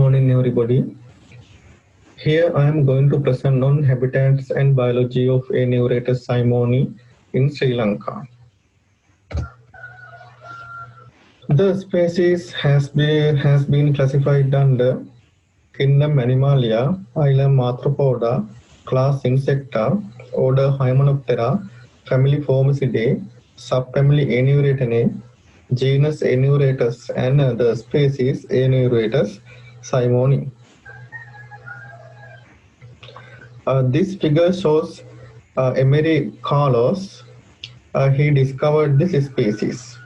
morning, everybody. Here I am going to present on habitats and biology of Aeneuretus simoni in Sri Lanka. The species has been classified under kingdom Animalia, phylum Arthropoda, class Insecta, order Hymenoptera, family Formicidae, subfamily Aeneuretinae, genus Aeneuretus, and the species Aeneuretus simoni. This figure shows Emery Carlos. He discovered this species.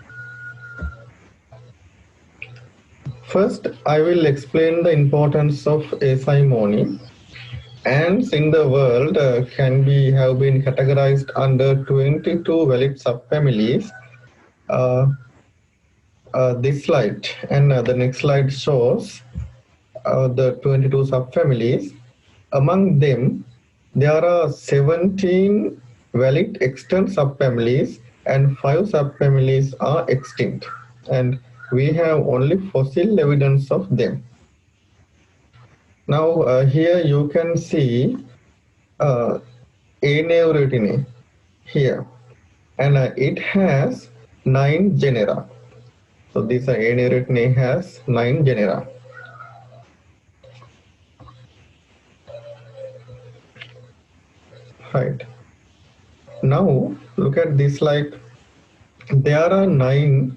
First, I will explain the importance of a simony. Ants in the world have been categorized under 22 valid subfamilies. This slide and the next slide shows the 22 subfamilies. Among them, there are 17 valid extant subfamilies and 5 subfamilies are extinct, and we have only fossil evidence of them. Now here you can see Aeneuretinae here, and it has 9 genera. So this Aeneuretinae has 9 genera. Right. Now look at this slide. There are nine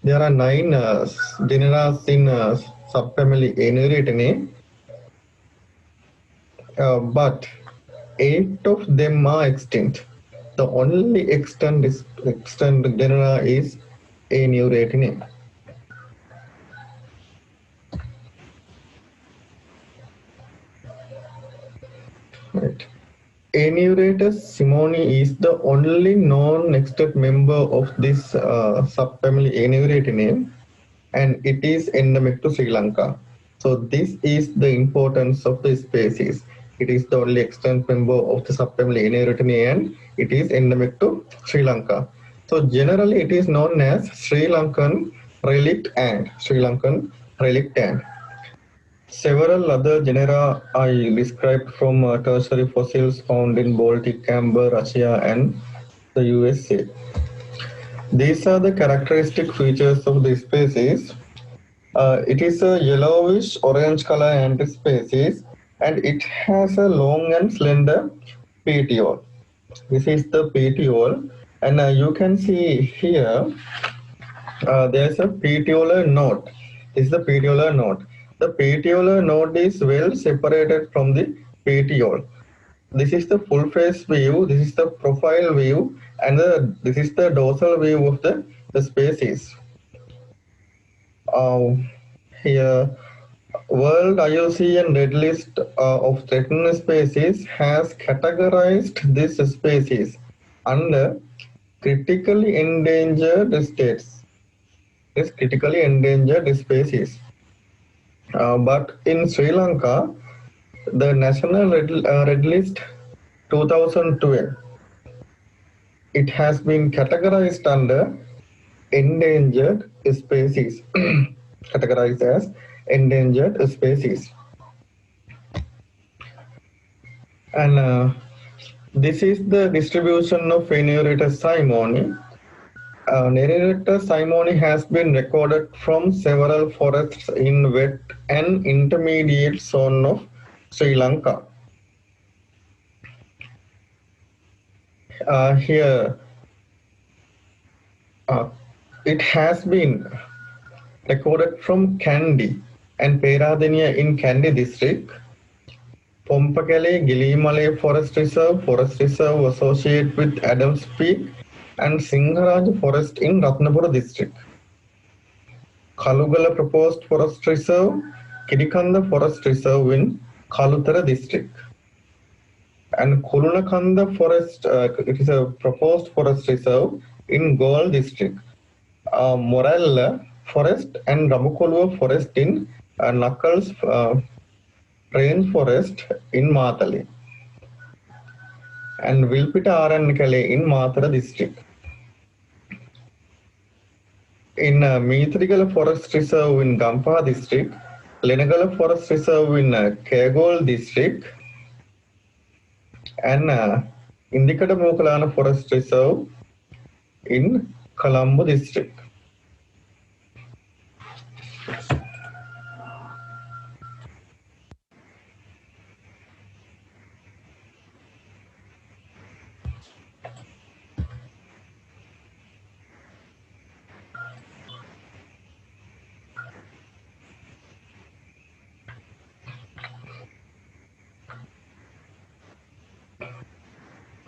genera in subfamily Aeneuretinae, but 8 of them are extinct. The only extant genera is Aeneuretinae. Right. Aeneuretus simoni is the only non-extant member of this subfamily Aeneuretinae, and it is endemic to Sri Lanka. So this is the importance of the species. It is the only extant member of the subfamily Aeneuretinae, and it is endemic to Sri Lanka. So generally it is known as Sri Lankan relict ant. Several other genera are described from tertiary fossils found in Baltic, Amber, Russia, and the USA. These are the characteristic features of the species. It is a yellowish orange color antispecies, and it has a long and slender petiole. This is the petiole, and you can see here there is a petiolar node. This is the petiolar node. The petiolar node is well separated from the petiole. This is the full face view, this is the profile view, and this is the dorsal view of the species. Here, World IUCN Red List of threatened species has categorized this species under critically endangered states. It's critically endangered species. But in Sri Lanka, the National Red List 2012, it has been categorized under endangered species, categorized as endangered species. And this is the distribution of Aeneuretus simoni. Aeneuretus simoni has been recorded from several forests in wet and intermediate zone of Sri Lanka. Here, it has been recorded from Kandy and Peradeniya in Kandy district, Pompakale Gilimale Forest Reserve associated with Adams Peak, and Singaraj Forest in Ratnapura district. Kalugala Proposed Forest Reserve, Kidikanda Forest Reserve in Kalutara district. And Kulunakanda Forest, it is a proposed forest reserve in Goal district. Morella Forest and Ramukolua Forest in Knuckles Rainforest in Matale. And Vilpita Arankale in Mathura district. In Mithrigal Forest Reserve in Gampa district, Lenagala Forest Reserve in Kagol district, and Indicata Mokalana Forest Reserve in Colombo district.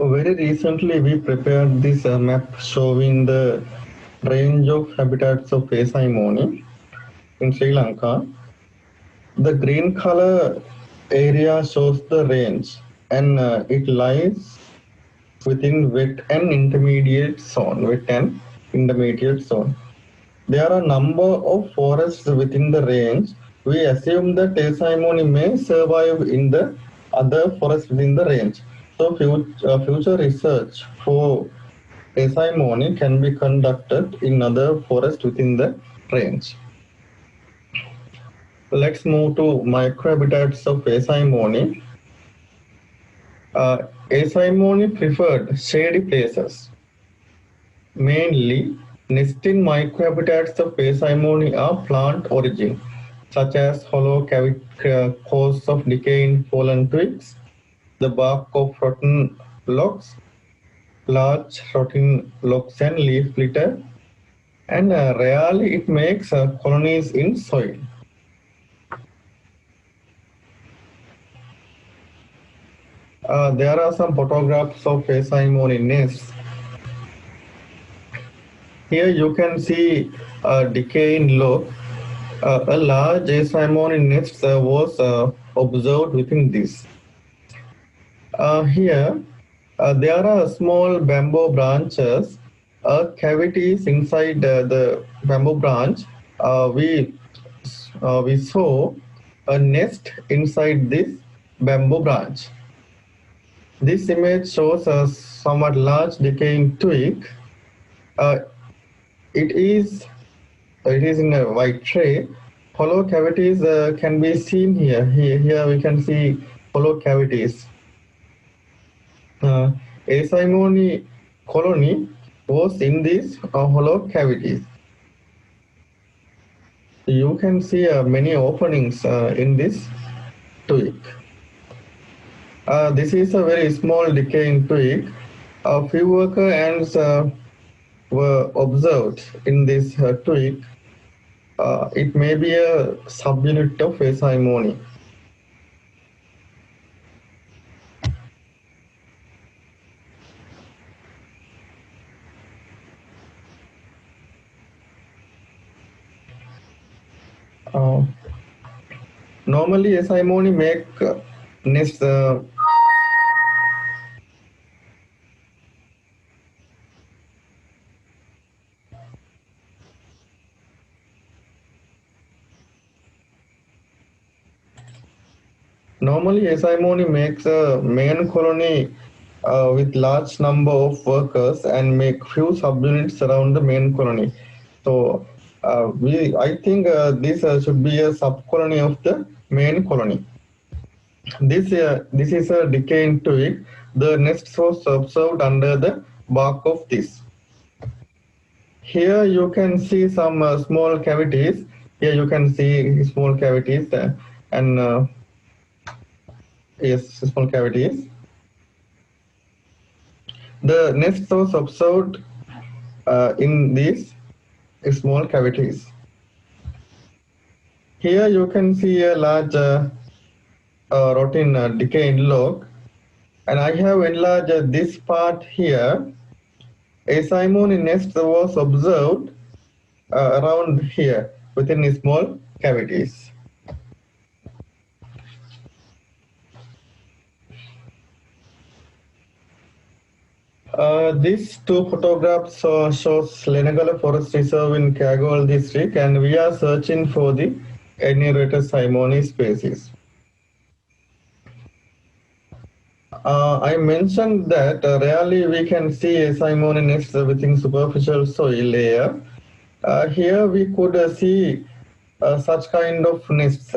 Very recently, we prepared this map showing the range of habitats of Asimony in Sri Lanka. The green color area shows the range, and it lies within wet and intermediate zone. Wet and intermediate zone. There are a number of forests within the range. We assume that Asimony may survive in the other forests within the range. So future research for Asimony can be conducted in other forests within the range. Let's move to microhabitats of Asimony. Asimony preferred shady places. Mainly, nesting microhabitats of Asimony are plant origin, such as hollow cores of decaying fallen twigs, the bark of rotten logs, large rotting logs and leaf litter, and rarely it makes colonies in soil. There are some photographs of Asimony nests. Here you can see a decaying log. A large Asimony nest was observed within this. Here, there are small bamboo branches, cavities inside the bamboo branch. We saw a nest inside this bamboo branch. This image shows a somewhat large decaying twig. It is in a white tray. Hollow cavities can be seen here. Here we can see hollow cavities. Asimony colony was in these hollow cavities. You can see many openings in this twig. This is a very small decaying twig. A few worker ants were observed in this twig. It may be a subunit of Asimony. Normally, Asimony make nests. Normally, Asimony makes a main colony with large number of workers and make few subunits around the main colony. So I think this should be a subcolony of the main colony. This is a decaying twig. The nest was observed under the bark of this. Here you can see some small cavities. Here you can see small cavities and yes, small cavities. The nest was observed in these small cavities. Here you can see a large rotten decaying log, and I have enlarged this part here. Asimony nest was observed around here within small cavities. These two photographs shows Lenagala Forest Reserve in Kagol district, and we are searching for the Enneuratus simoni species. I mentioned that rarely we can see Asimony nests within superficial soil layer. Here we could see such kind of nests.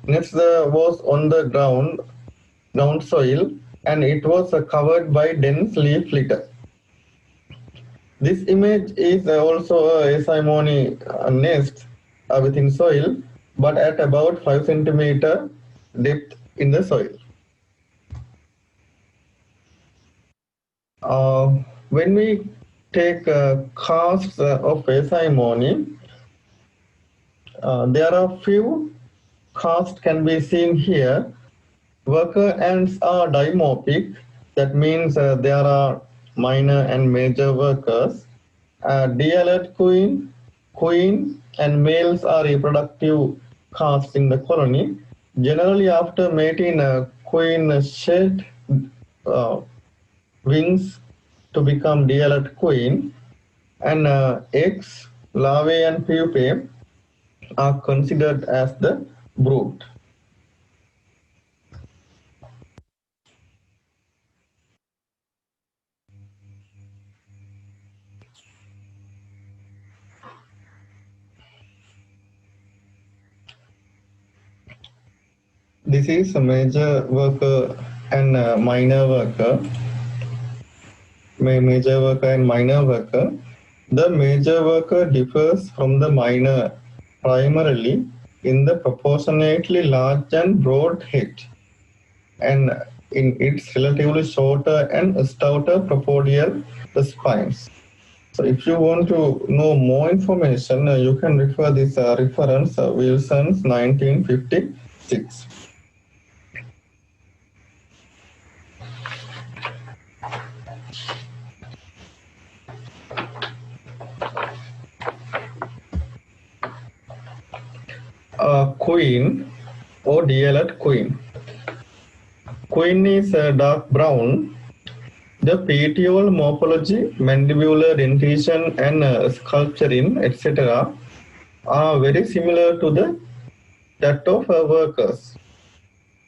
Nests was on the ground soil, and it was covered by dense leaf litter. This image is also a simony nest within soil, but at about 5 centimeter depth in the soil. When we take casts of simony, there are few casts can be seen here. Worker ants are dimorphic. That means there are minor and major workers. D-alert queen and males are reproductive castes in the colony. Generally, after mating, a queen shed uh, wings to become D-alert queen, and eggs, larvae, and pupae are considered as the brood. This is a major worker and minor worker. Major worker and minor worker. The major worker differs from the minor primarily in the proportionately large and broad head, and in its relatively shorter and stouter propodial spines. So if you want to know more information, you can refer this reference Wilson's 1956. Queen or D-alert queen. Queen is dark brown. The petiole morphology, mandibular dentition, and sculpturing, etc., are very similar to that of workers.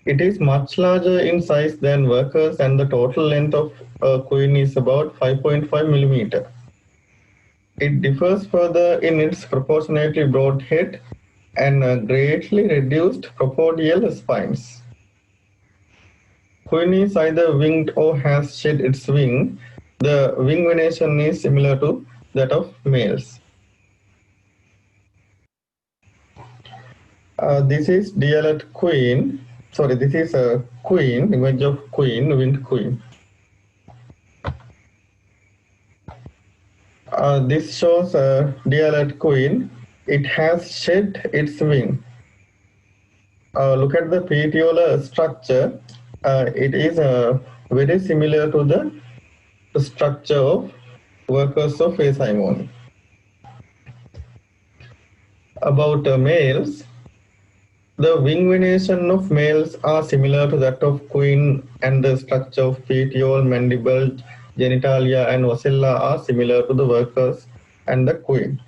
It is much larger in size than workers, and the total length of queen is about 5.5 millimeter. It differs further in its proportionately broad head and greatly reduced propodial spines. Queen is either winged or has shed its wing. The wing venation is similar to that of males. This is D-alert queen. Sorry, this is a queen, image of queen, winged queen. This shows a D-alert queen. It has shed its wing. Look at the petiolar structure. It is very similar to the structure of workers of asimony. About males, the wing venation of males are similar to that of queen, and the structure of petiole, mandible, genitalia, and ocella are similar to the workers and the queen.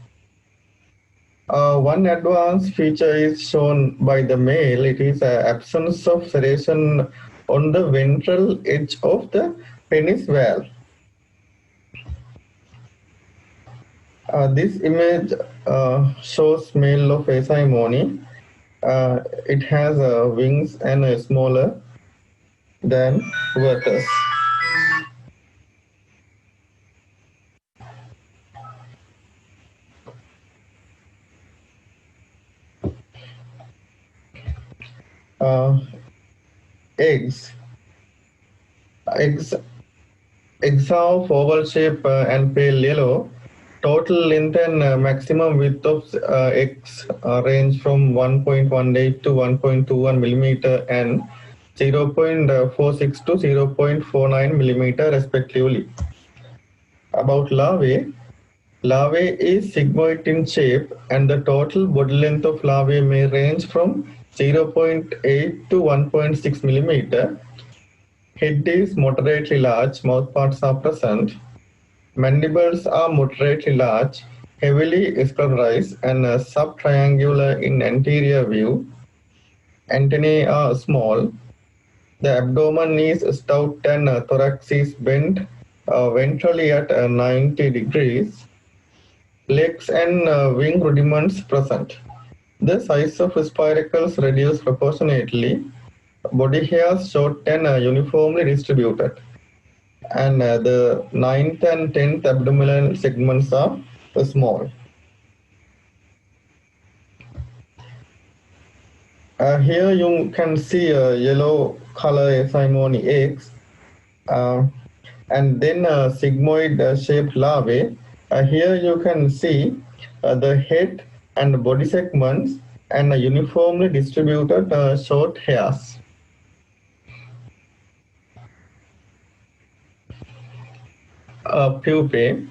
One advanced feature is shown by the male. It is an absence of serration on the ventral edge of the penis valve. This image shows male of asimony. It has wings and smaller than workers. Eggs. Eggs are of oval shape and pale yellow. Total length and maximum width of eggs range from 1.18 to 1.21 millimeter and 0.46 to 0.49 millimeter respectively. About larvae, larvae is sigmoid in shape, and the total body length of larvae may range from 0.8 to 1.6 millimeter. Head is moderately large, mouthparts are present. Mandibles are moderately large, heavily sclerosed, and subtriangular in anterior view. Antennae are small. The abdomen is stout and thorax is bent ventrally at 90 degrees. Legs and wing rudiments present. The size of spiracles reduce proportionately. Body hairs short and uniformly distributed. And the 9th and 10th abdominal segments are small. Here you can see yellow color simony eggs and then sigmoid shaped larvae. Here you can see the head and body segments and uniformly distributed short hairs. Pupae.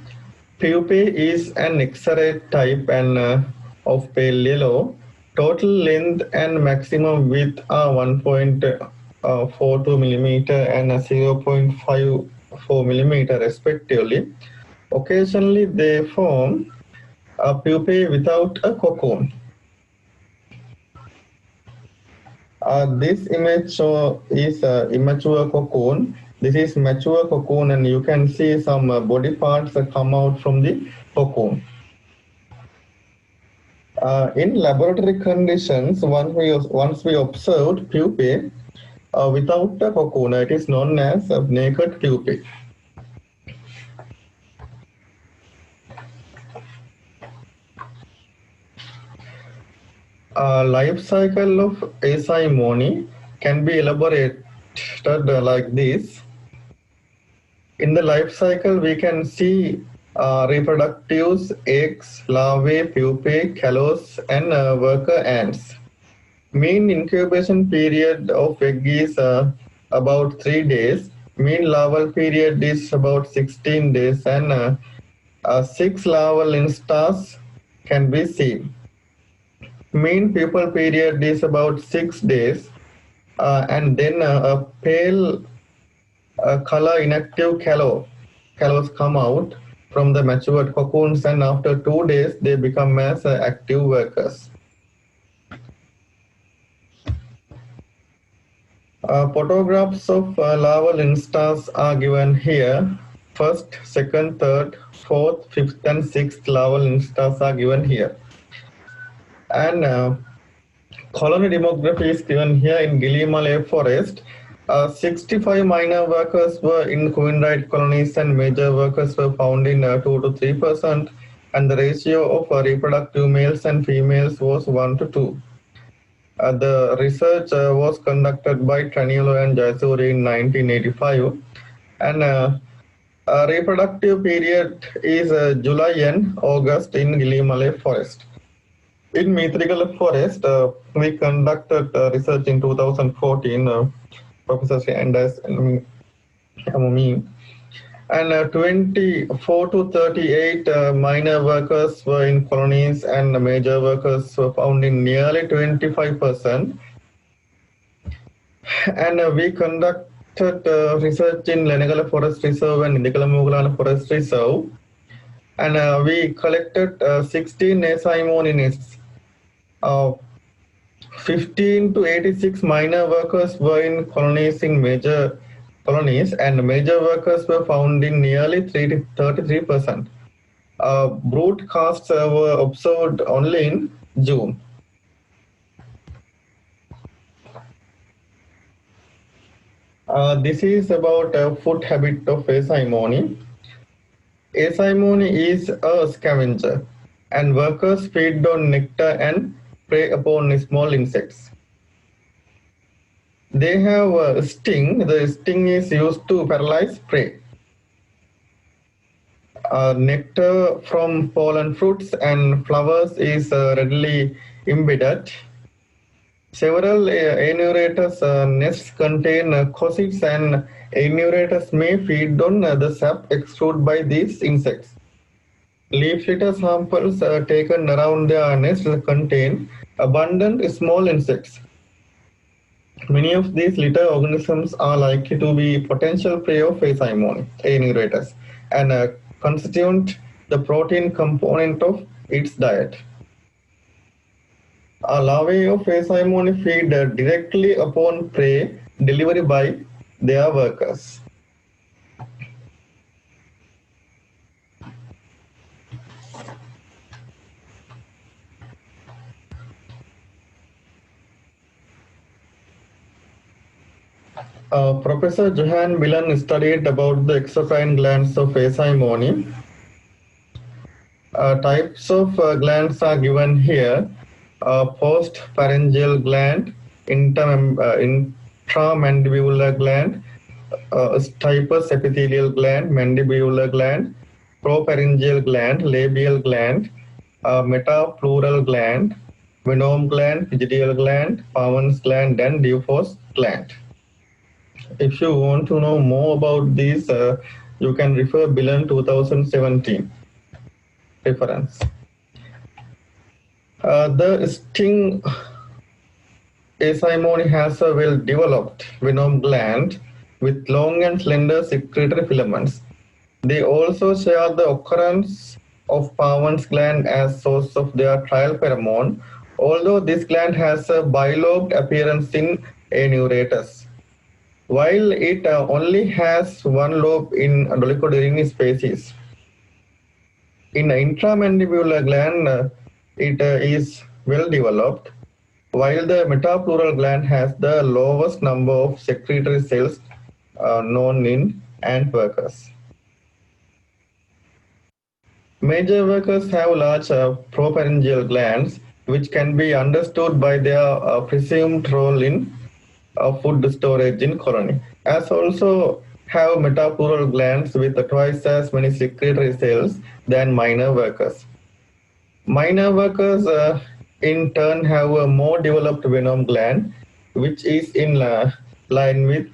Pupae is an X-ray type and of pale yellow. Total length and maximum width are 1.42 millimeter and 0.54 millimeter respectively. Occasionally they form a pupae without a cocoon. This image is immature cocoon. This is mature cocoon, and you can see some body parts come out from the cocoon. In laboratory conditions, once we observed pupae without the cocoon, it is known as naked pupae. Life cycle of asimony can be elaborated like this. In the life cycle, we can see reproductives, eggs, larvae, pupae, callus, and worker ants. Mean incubation period of egg is about 3 days. Mean larval period is about 16 days, and 6 larval instars can be seen. Mean pupal period is about 6 days, and then a pale color inactive callos come out from the matured cocoons, and after 2 days they become as active workers. Photographs of larval instars are given here. First, second, third, fourth, fifth, and sixth larval instars are given here. And colony demography is given here in Gili Malay forest. 65 minor workers were in quinrite colonies, and major workers were found in 2 to 3%, and the ratio of reproductive males and females was 1 to 2. The research was conducted by Traniolo and Jaisuri in 1985, and reproductive period is July and August in Gili Malay forest. In Mithrigal forest, we conducted research in 2014, Professor Anders and me, and 24 to 38 minor workers were in colonies, and major workers were found in nearly 25%. And we conducted research in Lenegala Forest Reserve and Indikalamugala Forest Reserve, and we collected 16 asimony nests. 15 to 86 minor workers were in colonies in major colonies, and major workers were found in nearly 33%. Brood casts were observed only in June. This is about food habit of asimony. Asimony is a scavenger, and workers feed on nectar and prey upon small insects. They have a sting. The sting is used to paralyze prey. Nectar from pollen fruits and flowers is readily embedded. Several Aenurators nests contain cosids, and Aenurators may feed on the sap extruded by these insects. Leaf litter samples taken around their nests contain abundant small insects. Many of these litter organisms are likely to be potential prey of asimony, Aenurators, and constitute the protein component of its diet. Larvae of asimony feed directly upon prey delivered by their workers. Professor Johan Millen studied about the exocrine glands of asimony. Types of glands are given here. Postpharyngeal gland, intramandibular gland, stipes epithelial gland, mandibular gland, propharyngeal gland, labial gland, metapleural gland, venom gland, pygidial gland, Pavon's gland, and Dufault's gland. If you want to know more about these, you can refer Billen 2017 reference. The sting asimony has a well-developed venom gland with long and slender secretory filaments. They also share the occurrence of Pavon's gland as source of their trial pheromone, although this gland has a bilobed appearance in Aneuratus. While it only has one lobe in Dolichoderine species. In intramandibular gland, it is well developed, while the metapleural gland has the lowest number of secretory cells known in ant workers. Major workers have large propharyngeal glands, which can be understood by their presumed role in food storage in colony, as also have metapleural glands with twice as many secretory cells than minor workers. Minor workers in turn have a more developed venom gland, which is in line with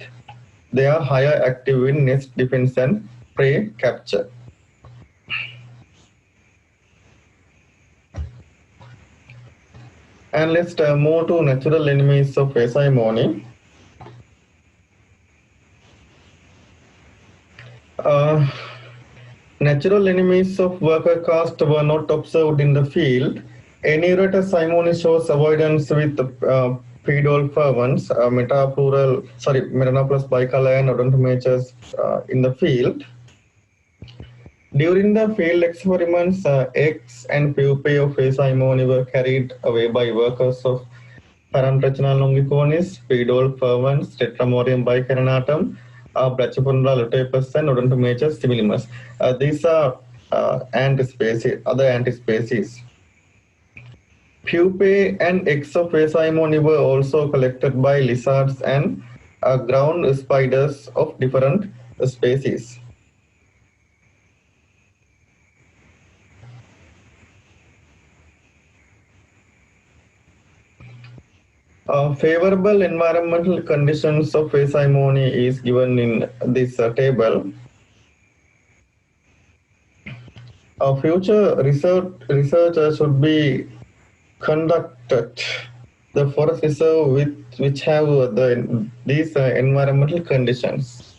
their higher active in nest defense and prey capture. And let's move to natural enemies of asimony. Natural enemies of worker caste were not observed in the field. Aneuratus simony shows avoidance with pedal fervents, Meranopus bicolor and odontomaches in the field. During the field experiments, eggs and pupae of asimony were carried away by workers of Parantrachina longicornis, pedal fervents, Tetramorium bicarinatum, Brachypundra lutapus, and Odontomaches similimus. These are other antispecies. Pupae and eggs of asimony were also collected by lizards and ground spiders of different species. Favorable environmental conditions of asimony is given in this table. Future research should be conducted the forest reserve which have these environmental conditions.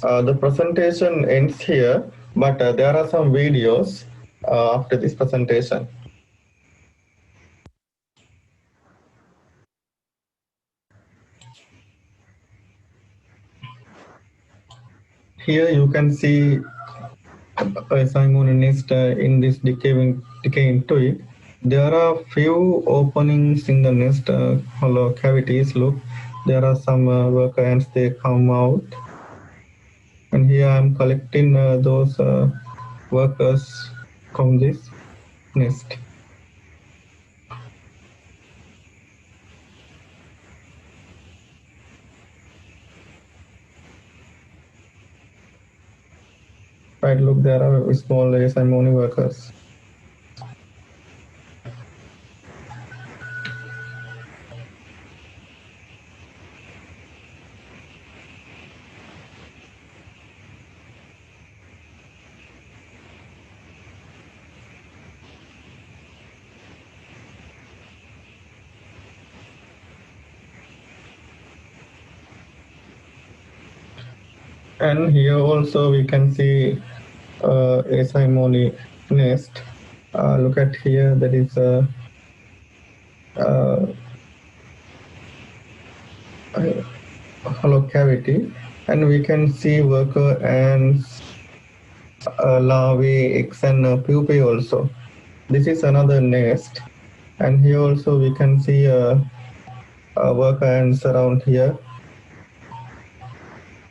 The presentation ends here, but there are some videos after this presentation. Here you can see asimony nest in this decaying twig. There are few openings in the nest, hollow cavities. Look, there are some worker ants, they come out. And here I am collecting those workers from this nest. Right, look, there are small asimony workers. And here also we can see asimony nest. Look at here, that is a hollow cavity, and we can see worker ants, larvae, eggs, and pupae also. This is another nest, And here also we can see work ants around here.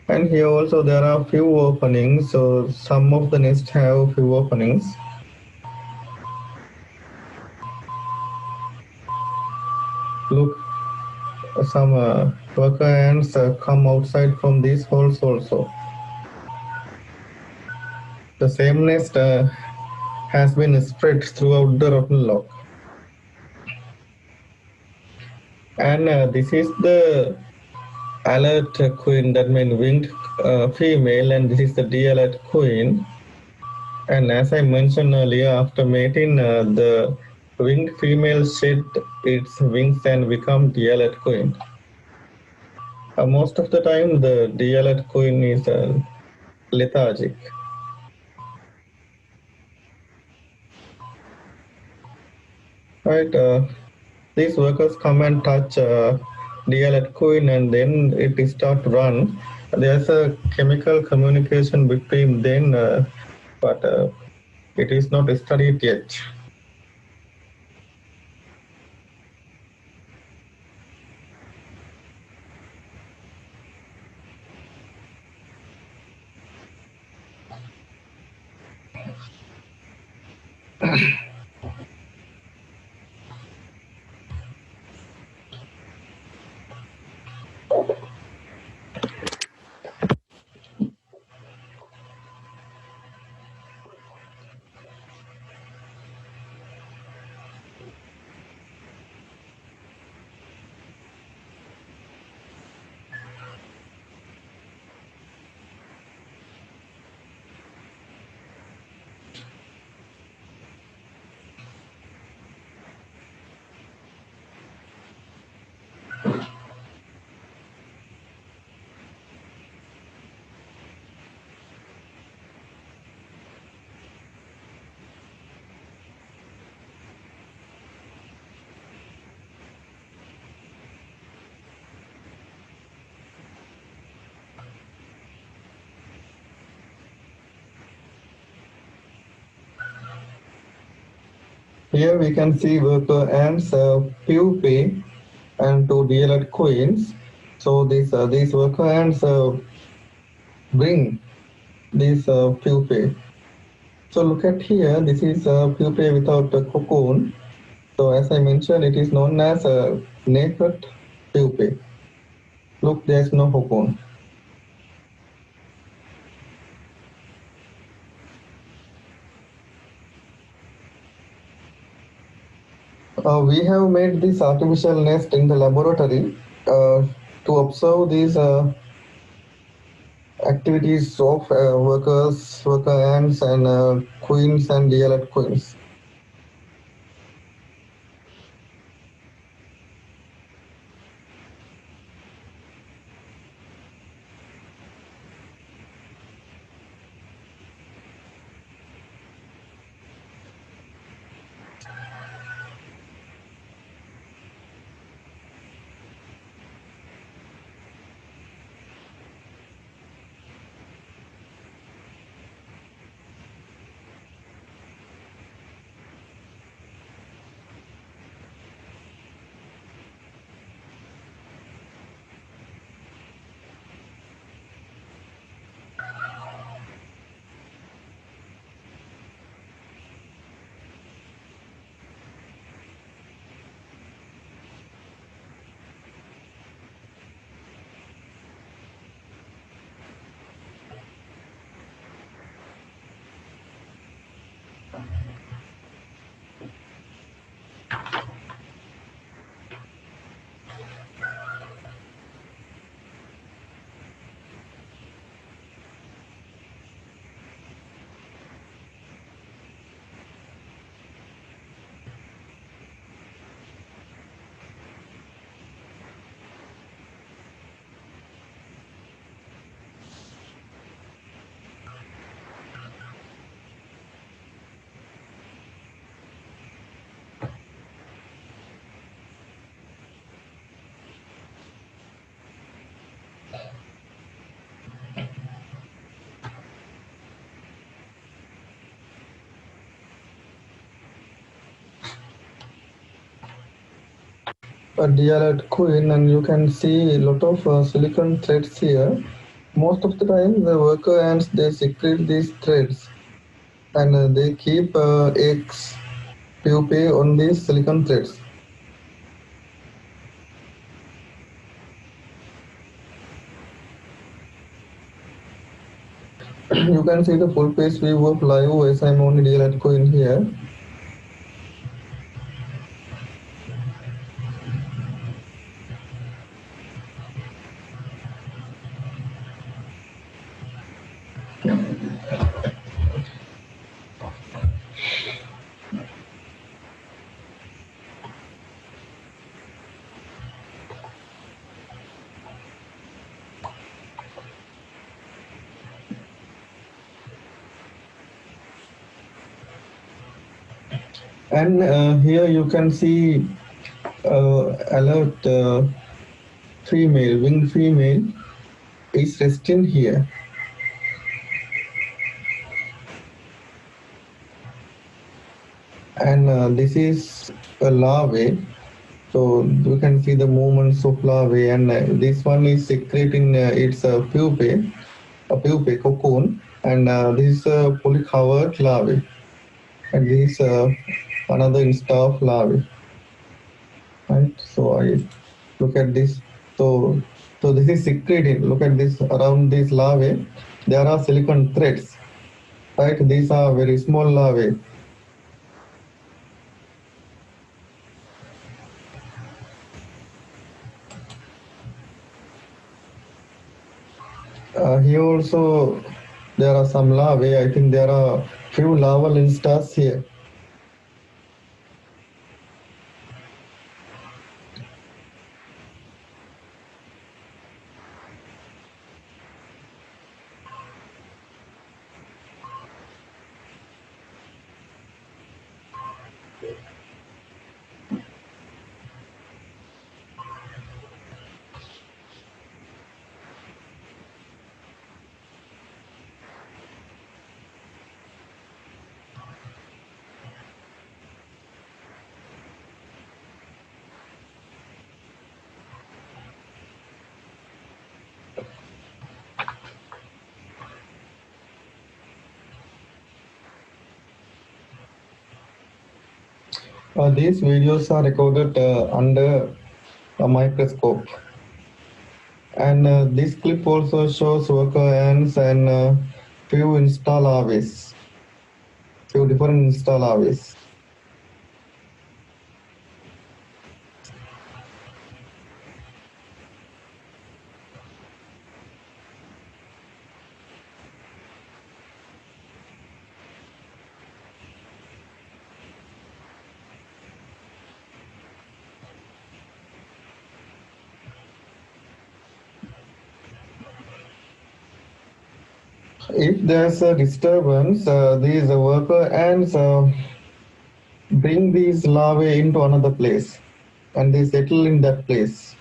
And here also there are few openings, so some of the nests have few openings. Look, some worker ants come outside from these holes also. The same nest has been spread throughout the rotten log. And this is the alert queen, that means winged female, and this is the de-alert queen. And as I mentioned earlier, after mating, the winged female shed its wings and become de-alert queen. Most of the time, the de-alert queen is lethargic. Right? These workers come and touch de-alert queen, and then it start to run. There's a chemical communication between them, but it is not studied yet. Here we can see worker ants pupae and two de-alert queens. So these worker ants bring these pupae. So look at here, this is a pupae without a cocoon. So as I mentioned, it is known as a naked pupae. Look, there is no cocoon. We have made this artificial nest in the laboratory to observe these activities of worker ants, and queens and de-alert queens. a DLL queen, and you can see a lot of silicon threads here. Most of the time, the worker ants, they secrete these threads, and they keep eggs pupae on these silicon threads. You can see the full page view of live SIMONI DLL queen here. And here you can see alert female, winged female is resting here. And this is a larvae. So you can see the movements of larvae, and this one is secreting its pupae, a pupae cocoon, and this is a polycovered larvae, and this is another insta of larvae. Right. So I look at this. So this is secreting. Look at this. Around this larvae, there are silicon threads. Right. These are very small larvae. Here also there are some larvae. I think there are few larval instars here. These videos are recorded under a microscope. And this clip also shows worker ants and few insta larvae, few different insta larvae. If there's a disturbance, these worker ants bring these larvae into another place, and they settle in that place.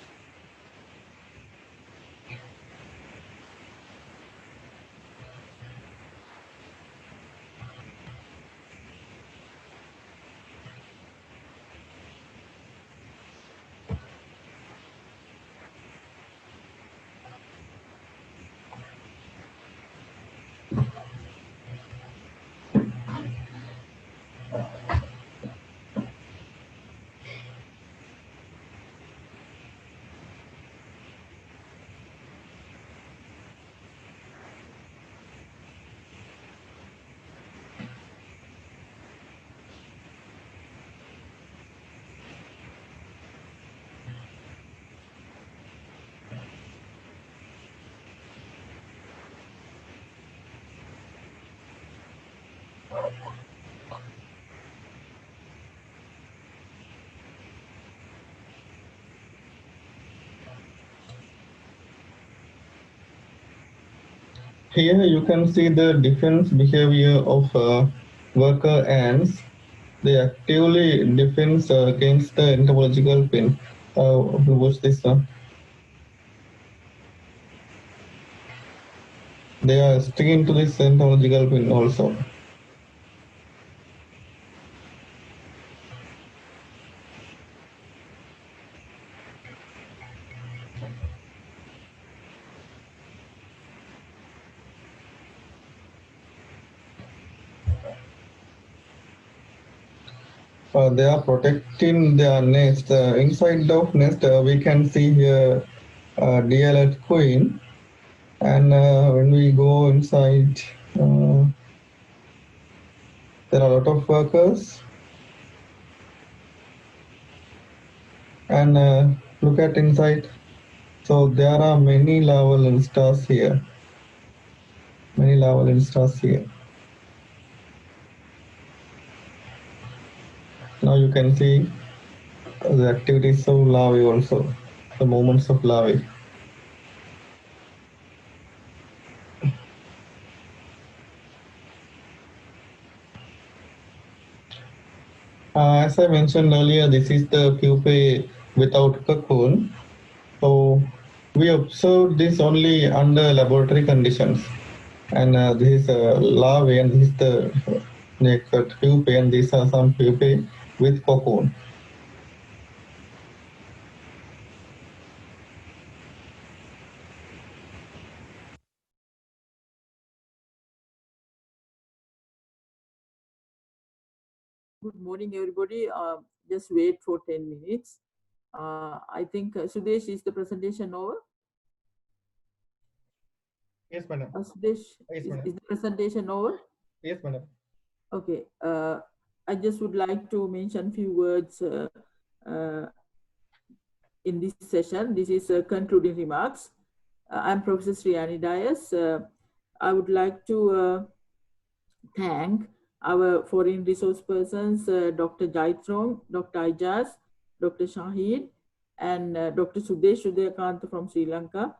Here you can see the defense behavior of worker ants. They actively defend against the entomological pin. Watch this one. They are sticking to this entomological pin also. they are protecting their nest. Inside the nest, we can see here DLF queen, and when we go inside, there are a lot of workers, and look at inside. So there are many larval instars here. Many larval instars here. Now you can see the activities of larvae also, the movements of larvae. As I mentioned earlier, this is the pupae without cocoon. So we observed this only under laboratory conditions. And this is larvae, and this is the naked pupae, and these are some pupae with cocoon. Good morning, everybody. Just wait for 10 minutes. I think Sudesh, is the presentation over? Yes, madam. Sudesh, Yes, is the presentation over? Yes, madam. Okay. I just would like to mention a few words in this session. This is concluding remarks. I'm Professor Sriani Dias. I would like to thank our foreign resource persons, Dr. Jaitrong, Dr. Ijaz, Dr. Shahid, and Dr. Sudesh Udayakant from Sri Lanka,